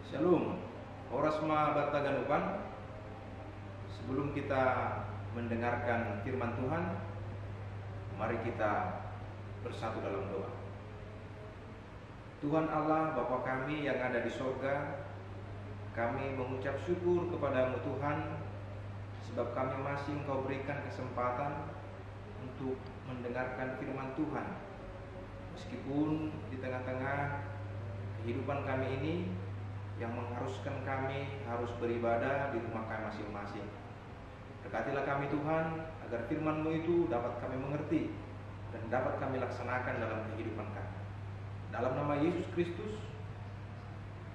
Shalom, Orasma Bataganupan. Sebelum kita mendengarkan firman Tuhan, mari kita bersatu dalam doa. Tuhan Allah, Bapa kami yang ada di sorga, kami mengucap syukur kepadamu Tuhan, sebab kami masih Engkau berikan kesempatan untuk mendengarkan firman Tuhan. Meskipun di tengah-tengah kehidupan kami ini yang mengharuskan kami harus beribadah di rumah kami masing-masing. Berkatilah kami Tuhan, agar firman-Mu itu dapat kami mengerti dan dapat kami laksanakan dalam kehidupan kami. Dalam nama Yesus Kristus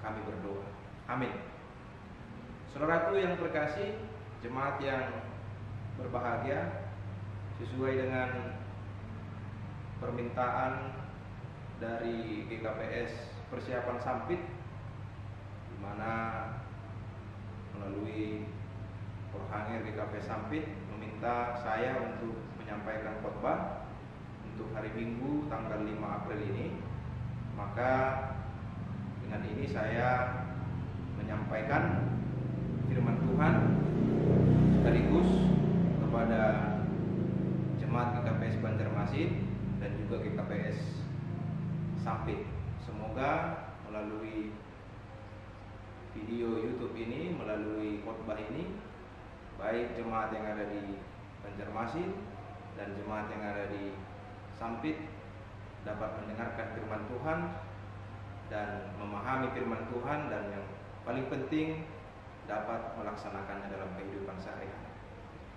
kami berdoa. Amin. Saudaraku yang terkasih, jemaat yang berbahagia, sesuai dengan permintaan dari GKPS Persiapan Sampit, di mana melalui Rohangir GKPS Sampit meminta saya untuk menyampaikan khotbah untuk hari Minggu tanggal 5 April ini. Maka dengan ini saya menyampaikan firman Tuhan sekaligus kepada jemaat GKPS Banjarmasin dan juga GKPS Sampit. Semoga melalui video YouTube ini, melalui khotbah ini, baik jemaat yang ada di Banjarmasin dan jemaat yang ada di Sampit dapat mendengarkan firman Tuhan dan memahami firman Tuhan, dan yang paling penting dapat melaksanakannya dalam kehidupan sehari-hari.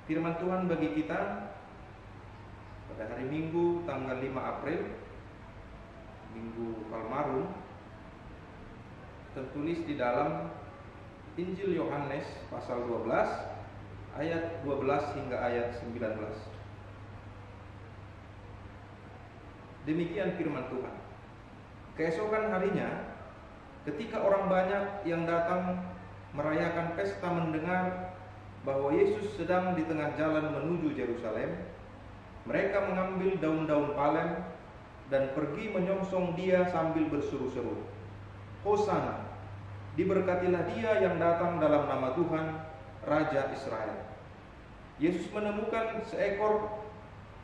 Firman Tuhan bagi kita pada hari Minggu tanggal 5 April, Minggu Palmarum, tertulis di dalam Injil Yohanes pasal 12 ayat 12 hingga ayat 19. Demikian firman Tuhan. Keesokan harinya, ketika orang banyak yang datang merayakan pesta mendengar bahwa Yesus sedang di tengah jalan menuju Yerusalem, mereka mengambil daun-daun palem dan pergi menyongsong dia sambil berseru-seru, Hosana, diberkatilah dia yang datang dalam nama Tuhan, Raja Israel. Yesus menemukan seekor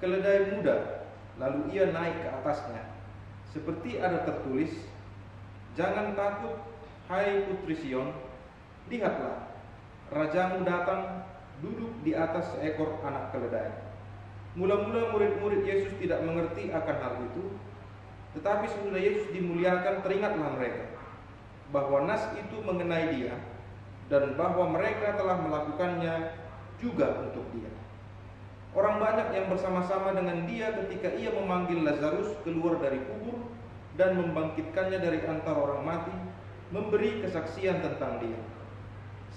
keledai muda, lalu ia naik ke atasnya, seperti ada tertulis, jangan takut, hai putri Sion, lihatlah, rajamu datang duduk di atas seekor anak keledai. Mula-mula murid-murid Yesus tidak mengerti akan hal itu, tetapi sesudah Yesus dimuliakan, teringatlah mereka bahwa nas itu mengenai dia dan bahwa mereka telah melakukannya juga untuk dia. Orang banyak yang bersama-sama dengan dia ketika ia memanggil Lazarus keluar dari kubur dan membangkitkannya dari antara orang mati, memberi kesaksian tentang dia.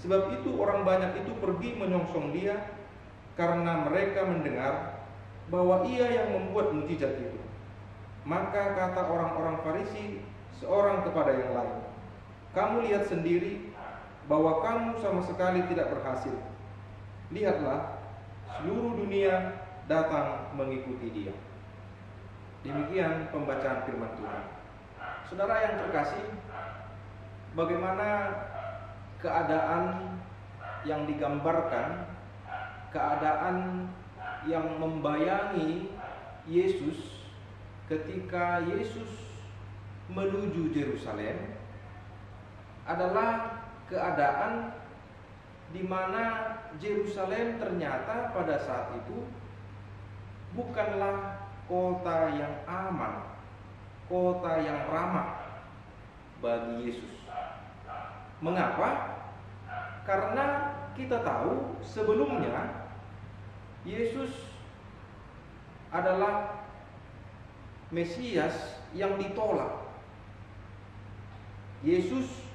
Sebab itu orang banyak itu pergi menyongsong dia, karena mereka mendengar bahwa ia yang membuat mukjizat itu. Maka kata orang-orang Farisi seorang kepada yang lain, kamu lihat sendiri bahwa kamu sama sekali tidak berhasil. Lihatlah, seluruh dunia datang mengikuti dia. Demikian pembacaan firman Tuhan. Saudara yang terkasih, bagaimana keadaan yang digambarkan, keadaan yang membayangi Yesus ketika Yesus menuju Yerusalem adalah keadaan di mana Yerusalem ternyata pada saat itu bukanlah kota yang aman, kota yang ramah bagi Yesus. Mengapa? Karena kita tahu sebelumnya Yesus adalah Mesias yang ditolak. Yesus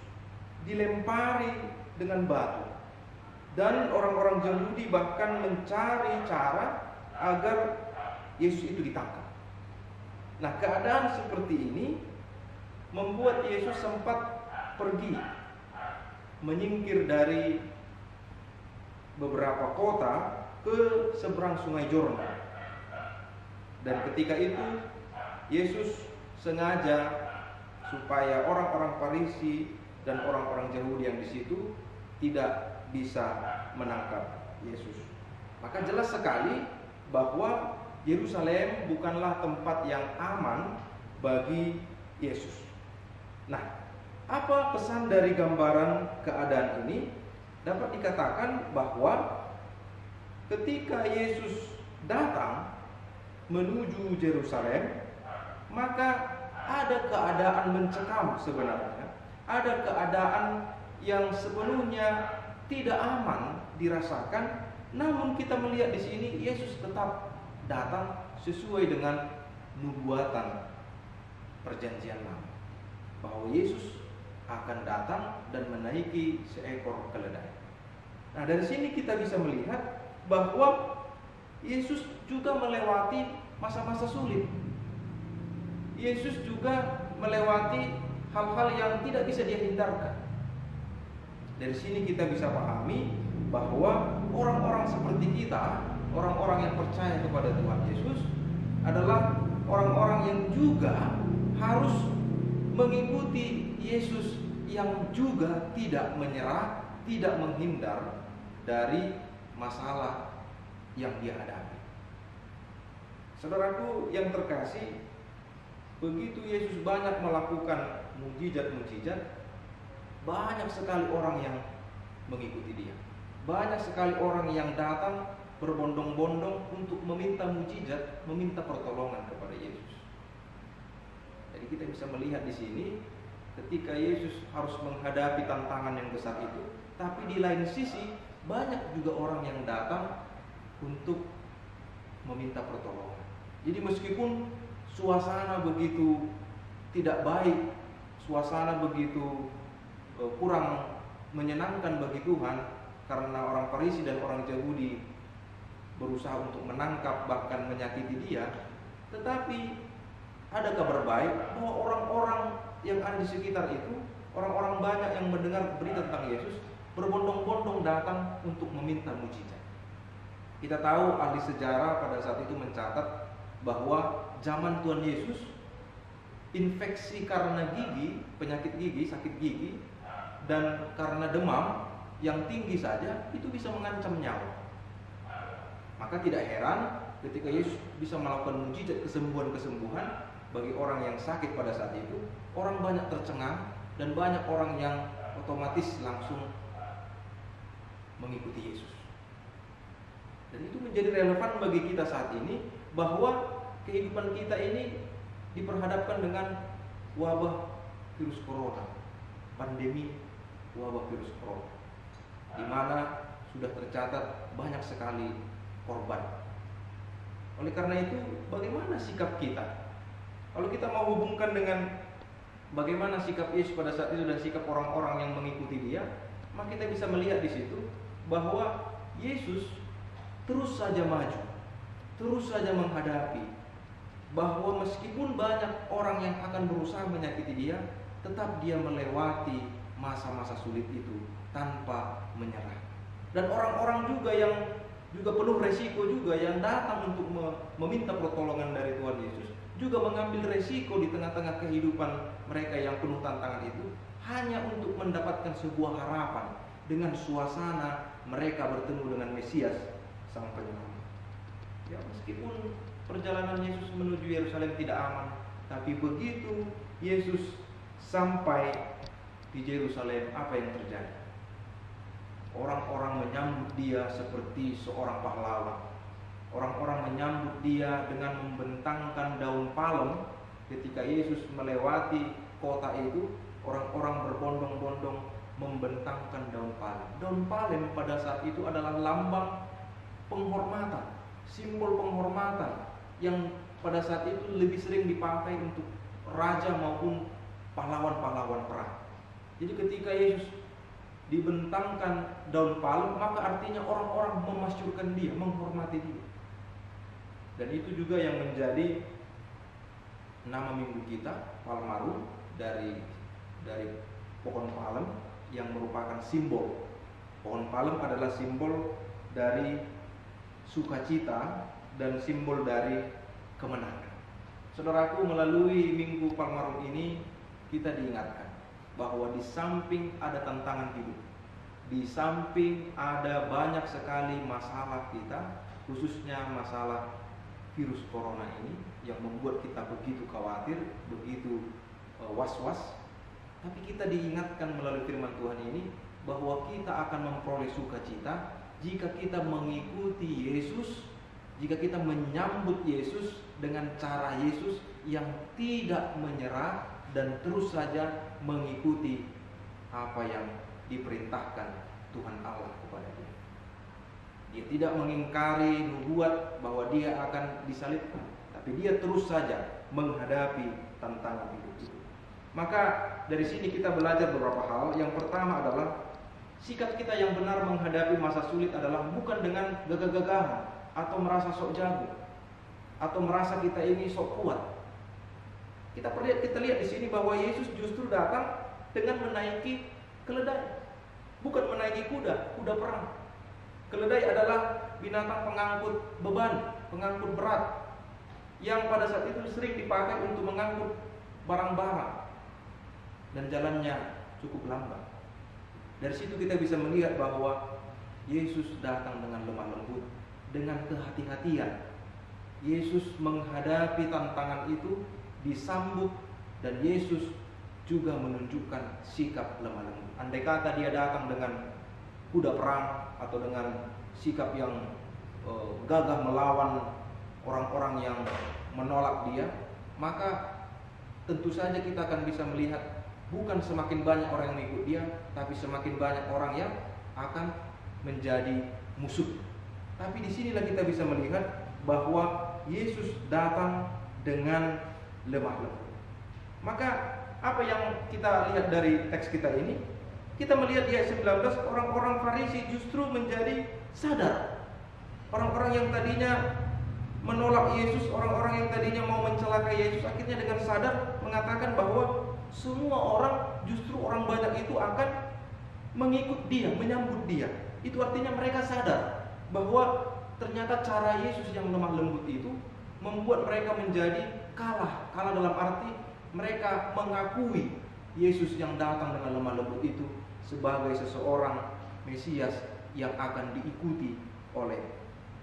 dilempari dengan batu, dan orang-orang Yahudi bahkan mencari cara agar Yesus itu ditangkap. Nah, keadaan seperti ini membuat Yesus sempat pergi menyingkir dari beberapa kota ke seberang sungai Yordan. Dan ketika itu Yesus sengaja supaya orang-orang Farisi dan orang-orang Yahudi yang di situ tidak bisa menangkap Yesus. Maka jelas sekali bahwa Yerusalem bukanlah tempat yang aman bagi Yesus. Nah, apa pesan dari gambaran keadaan ini? Dapat dikatakan bahwa ketika Yesus datang menuju Yerusalem, maka ada keadaan mencekam sebenarnya. Ada keadaan yang sepenuhnya tidak aman dirasakan. Namun kita melihat di sini Yesus tetap datang sesuai dengan nubuatan perjanjian lama, bahwa Yesus akan datang dan menaiki seekor keledai. Nah, dari sini kita bisa melihat bahwa Yesus juga melewati masa-masa sulit. Yesus juga melewati hal-hal yang tidak bisa dia hindarkan. Dari sini kita bisa pahami bahwa orang-orang seperti kita, orang-orang yang percaya kepada Tuhan Yesus, adalah orang-orang yang juga harus mengikuti Yesus, yang juga tidak menyerah, tidak menghindar dari masalah yang dia hadapi. Saudaraku yang terkasih, begitu Yesus banyak melakukan mukjizat-mukjizat, banyak sekali orang yang mengikuti dia. Banyak sekali orang yang datang berbondong-bondong untuk meminta mukjizat, meminta pertolongan kepada Yesus. Jadi kita bisa melihat di sini ketika Yesus harus menghadapi tantangan yang besar itu, tapi di lain sisi banyak juga orang yang datang untuk meminta pertolongan. Jadi meskipun suasana begitu tidak baik, suasana begitu kurang menyenangkan bagi Tuhan, karena orang Farisi dan orang Yahudi berusaha untuk menangkap bahkan menyakiti dia, tetapi ada kabar baik bahwa orang-orang yang ada di sekitar itu, orang-orang banyak yang mendengar berita tentang Yesus, berbondong-bondong datang untuk meminta mukjizat. Kita tahu ahli sejarah pada saat itu mencatat bahwa zaman Tuhan Yesus, infeksi karena gigi, penyakit gigi, sakit gigi, dan karena demam yang tinggi saja itu bisa mengancam nyawa. Maka tidak heran ketika Yesus bisa melakukan mukjizat kesembuhan-kesembuhan bagi orang yang sakit pada saat itu, orang banyak tercengang dan banyak orang yang otomatis langsung mengikuti Yesus. Dan itu menjadi relevan bagi kita saat ini, bahwa kehidupan kita ini diperhadapkan dengan wabah virus corona, pandemi wabah virus corona, di mana sudah tercatat banyak sekali korban. Oleh karena itu, bagaimana sikap kita? Kalau kita mau hubungkan dengan bagaimana sikap Yesus pada saat itu dan sikap orang-orang yang mengikuti dia, maka kita bisa melihat di situ bahwa Yesus terus saja maju, terus saja menghadapi, bahwa meskipun banyak orang yang akan berusaha menyakiti dia, tetap dia melewati masa-masa sulit itu tanpa menyerah. Dan orang-orang juga yang juga penuh resiko juga yang datang untuk meminta pertolongan dari Tuhan Yesus, juga mengambil resiko di tengah-tengah kehidupan mereka yang penuh tantangan itu, hanya untuk mendapatkan sebuah harapan dengan suasana mereka bertemu dengan Mesias, Sang Penyelamat. Ya, meskipun perjalanan Yesus menuju Yerusalem tidak aman, tapi begitu Yesus sampai di Yerusalem, apa yang terjadi? Orang-orang menyambut dia seperti seorang pahlawan. Orang-orang menyambut dia dengan membentangkan daun palem. Ketika Yesus melewati kota itu, orang-orang berbondong-bondong membentangkan daun palem. Daun palem pada saat itu adalah lambang penghormatan, simbol penghormatan yang pada saat itu lebih sering dipakai untuk raja maupun pahlawan-pahlawan perang. Jadi ketika Yesus dibentangkan daun palem, maka artinya orang-orang memasyurkan dia, menghormati dia. Dan itu juga yang menjadi nama minggu kita, Palmarum, dari pohon palem yang merupakan simbol. Pohon palem adalah simbol dari sukacita dan simbol dari kemenangan. Saudaraku, melalui minggu Palmarum ini kita diingatkan bahwa di samping ada tantangan hidup, di samping ada banyak sekali masalah kita, khususnya masalah virus corona ini yang membuat kita begitu khawatir, begitu was-was, tapi kita diingatkan melalui firman Tuhan ini bahwa kita akan memperoleh sukacita jika kita mengikuti Yesus, jika kita menyambut Yesus dengan cara Yesus yang tidak menyerah dan terus saja mengikuti apa yang diperintahkan Tuhan Allah kepada dia. Dia tidak mengingkari nubuat bahwa dia akan disalibkan, tapi dia terus saja menghadapi tantangan hidup itu. Maka dari sini kita belajar beberapa hal. Yang pertama adalah sikap kita yang benar menghadapi masa sulit adalah bukan dengan gagah-gagahan atau merasa sok jago atau merasa kita ini sok kuat. Kita lihat di sini bahwa Yesus justru datang dengan menaiki keledai, bukan menaiki kuda perang. Keledai adalah binatang pengangkut beban, pengangkut berat, yang pada saat itu sering dipakai untuk mengangkut barang-barang, dan jalannya cukup lambat. Dari situ kita bisa melihat bahwa Yesus datang dengan lemah lembut, dengan kehati-hatian. Yesus menghadapi tantangan itu disambut, dan Yesus juga menunjukkan sikap lemah lembut. Andai kata dia datang dengan kuda perang atau dengan sikap yang gagah melawan orang-orang yang menolak dia, maka tentu saja kita akan bisa melihat bukan semakin banyak orang yang mengikut dia, tapi semakin banyak orang yang akan menjadi musuh. Tapi disinilah kita bisa melihat bahwa Yesus datang dengan lemah lembut. Maka apa yang kita lihat dari teks kita ini? Kita melihat di ayat 19, orang-orang Farisi justru menjadi sadar. Orang-orang yang tadinya menolak Yesus, orang-orang yang tadinya mau mencelakai Yesus, akhirnya dengan sadar mengatakan bahwa semua orang, justru orang banyak itu akan mengikut dia, menyambut dia. Itu artinya mereka sadar bahwa ternyata cara Yesus yang lemah lembut itu membuat mereka menjadi kalah dalam arti mereka mengakui Yesus yang datang dengan lemah lembut itu sebagai seseorang Mesias yang akan diikuti oleh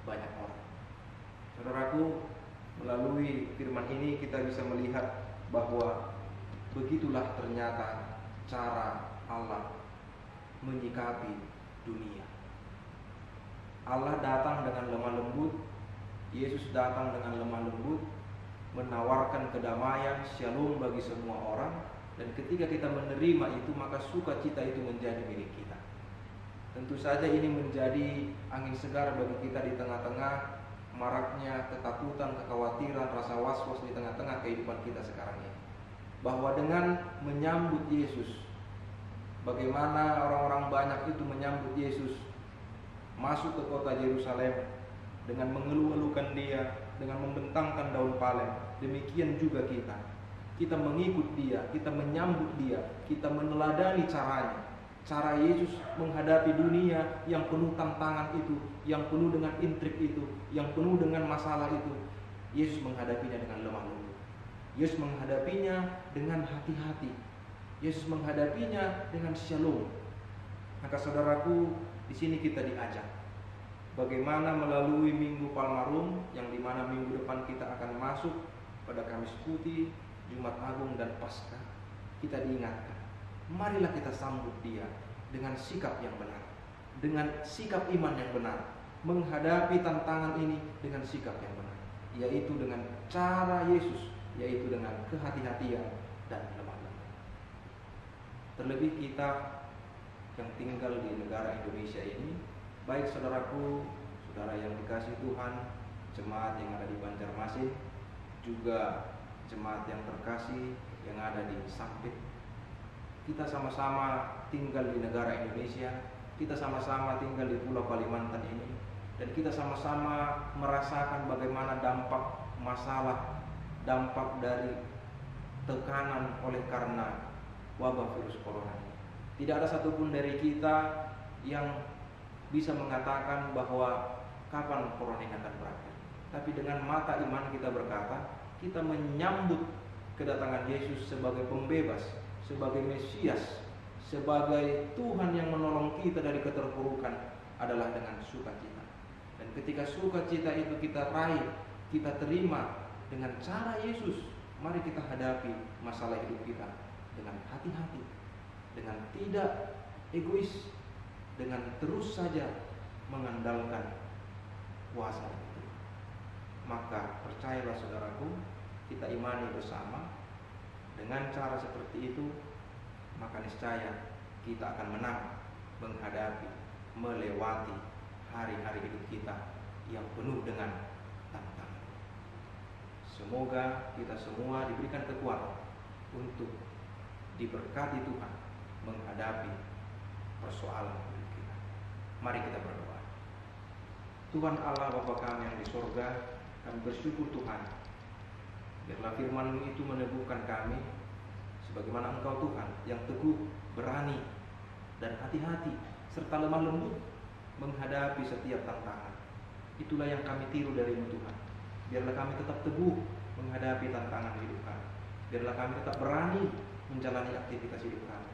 banyak orang. Saudaraku, melalui firman ini kita bisa melihat bahwa begitulah ternyata cara Allah menyikapi dunia. Allah datang dengan lemah lembut, Yesus datang dengan lemah lembut, menawarkan kedamaian, shalom bagi semua orang. Dan ketika kita menerima itu, maka sukacita itu menjadi milik kita. Tentu saja ini menjadi angin segar bagi kita di tengah-tengah maraknya ketakutan, kekhawatiran, rasa was-was di tengah-tengah kehidupan kita sekarang ini. Bahwa dengan menyambut Yesus, bagaimana orang-orang banyak itu menyambut Yesus masuk ke kota Yerusalem dengan mengeluh-elukan dia, dengan membentangkan daun palem. Demikian juga kita mengikut dia, kita menyambut dia, kita meneladani caranya. Cara Yesus menghadapi dunia yang penuh tantangan itu, yang penuh dengan intrik itu, yang penuh dengan masalah itu. Yesus menghadapinya dengan lemah lembut. Yesus menghadapinya dengan hati-hati. Yesus menghadapinya dengan shalom. Maka saudaraku, di sini kita diajak bagaimana melalui Minggu Palmarum, yang dimana minggu depan kita akan masuk pada Kamis Putih, Jumat Agung dan Paskah. Kita diingatkan, marilah kita sambut dia dengan sikap yang benar, dengan sikap iman yang benar, menghadapi tantangan ini dengan sikap yang benar, yaitu dengan cara Yesus, yaitu dengan kehati-hatian dan lemah lembut. Terlebih kita yang tinggal di negara Indonesia ini, baik saudaraku, saudara yang dikasihi Tuhan, jemaat yang ada di Banjarmasin, juga jemaat yang terkasih yang ada di Sampit. Kita sama-sama tinggal di negara Indonesia, kita sama-sama tinggal di Pulau Kalimantan ini, dan kita sama-sama merasakan bagaimana dampak masalah, dampak dari tekanan oleh karena wabah virus corona ini. Tidak ada satupun dari kita yang bisa mengatakan bahwa kapan corona ini akan berakhir. Tapi dengan mata iman kita berkata, kita menyambut kedatangan Yesus sebagai pembebas, sebagai Mesias, sebagai Tuhan yang menolong kita dari keterpurukan adalah dengan sukacita. Dan ketika sukacita itu kita raih, kita terima dengan cara Yesus, mari kita hadapi masalah hidup kita dengan hati-hati, dengan tidak egois, dengan terus saja mengandalkan kuasa itu. Maka percayalah saudaraku, kita imani bersama dengan cara seperti itu, maka niscaya kita akan menang menghadapi, melewati hari-hari hidup kita yang penuh dengan tantangan. Semoga kita semua diberikan kekuatan untuk diberkati Tuhan menghadapi persoalan hidup kita. Mari kita berdoa. Tuhan Allah Bapa kami yang di sorga, kami bersyukur Tuhan, biarlah firman-Mu itu meneguhkan kami, sebagaimana Engkau Tuhan yang teguh, berani, dan hati-hati, serta lemah lembut menghadapi setiap tantangan. Itulah yang kami tiru dari-Mu Tuhan. Biarlah kami tetap teguh menghadapi tantangan hidup kami. Biarlah kami tetap berani menjalani aktivitas hidup kami.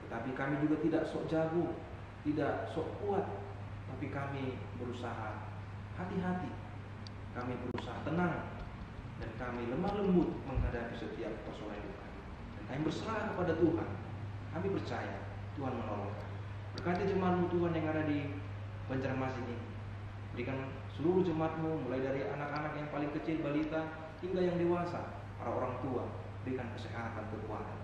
Tetapi kami juga tidak sok jago, tidak sok kuat, tapi kami berusaha hati-hati, kami berusaha tenang, dan kami lemah lembut menghadapi setiap persoalan hidup kami. Dan kami berserah kepada Tuhan. Kami percaya Tuhan menolong kami. Berkati jemaat-Mu Tuhan yang ada di Banjarmasin ini. Berikan seluruh jemaat-Mu, mulai dari anak-anak yang paling kecil, balita, hingga yang dewasa, para orang tua. Berikan kesehatan, kekuatan.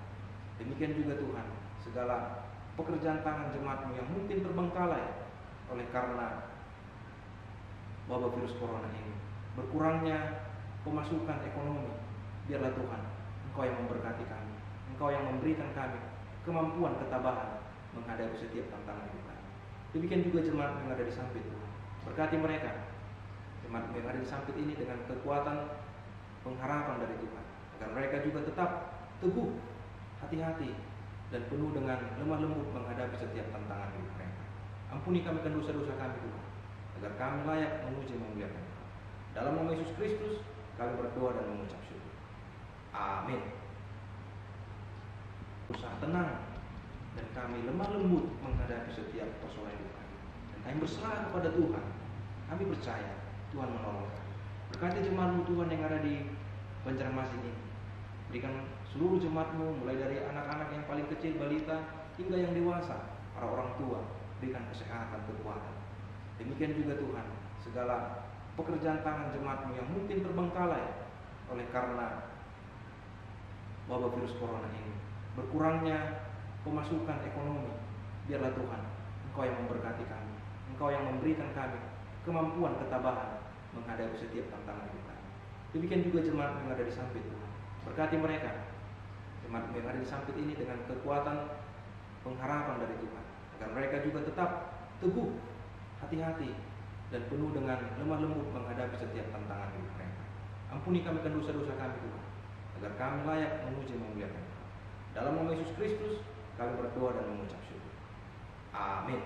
Demikian juga Tuhan, segala pekerjaan tangan jemaat-Mu yang mungkin terbengkalai oleh karena wabah virus corona ini, berkurangnya pemasukan ekonomi, biarlah Tuhan Engkau yang memberkati kami, Engkau yang memberikan kami kemampuan ketabahan menghadapi setiap tantangan hidup kami. Demikian juga jemaat yang ada di Sampit, Tuhan, berkati mereka, jemaat yang ada di Sampit ini dengan kekuatan pengharapan dari Tuhan, agar mereka juga tetap teguh, hati-hati, dan penuh dengan lemah lembut menghadapi setiap tantangan hidup mereka. Ampuni kami kan dosa-dosa kami Tuhan, agar kami layak memuji memuliakan Engkau. Dalam nama Yesus Kristus kami berdoa dan mengucap syukur. Amin. Usaha tenang, dan kami lemah lembut menghadapi setiap persoalan hidup kami. Dan kami berserah kepada Tuhan. Kami percaya Tuhan menolong kami. Berkati jemaat-Mu Tuhan yang ada di Banjarmasin ini. Berikan seluruh jemaat-Mu, mulai dari anak-anak yang paling kecil, balita, hingga yang dewasa, para orang tua. Berikan kesehatan, kekuatan. Demikian juga Tuhan, segala pekerjaan tangan jemaat-Mu yang mungkin terbengkalai oleh karena wabah virus corona ini, berkurangnya pemasukan ekonomi, biarlah Tuhan Engkau yang memberkati kami, Engkau yang memberikan kami kemampuan ketabahan menghadapi setiap tantangan hidup kami. Demikian juga jemaat yang ada di Sampit, Tuhan, berkati mereka, jemaat yang ada di Sampit ini dengan kekuatan pengharapan dari Tuhan, agar mereka juga tetap teguh, hati-hati, dan penuh dengan lemah lembut menghadapi setiap tantangan hidup mereka. Ampuni kami kan dosa-dosa kami Tuhan, agar kami layak memuji memuliakan Engkau. Dalam nama Yesus Kristus kami berdoa dan mengucap syukur. Amin.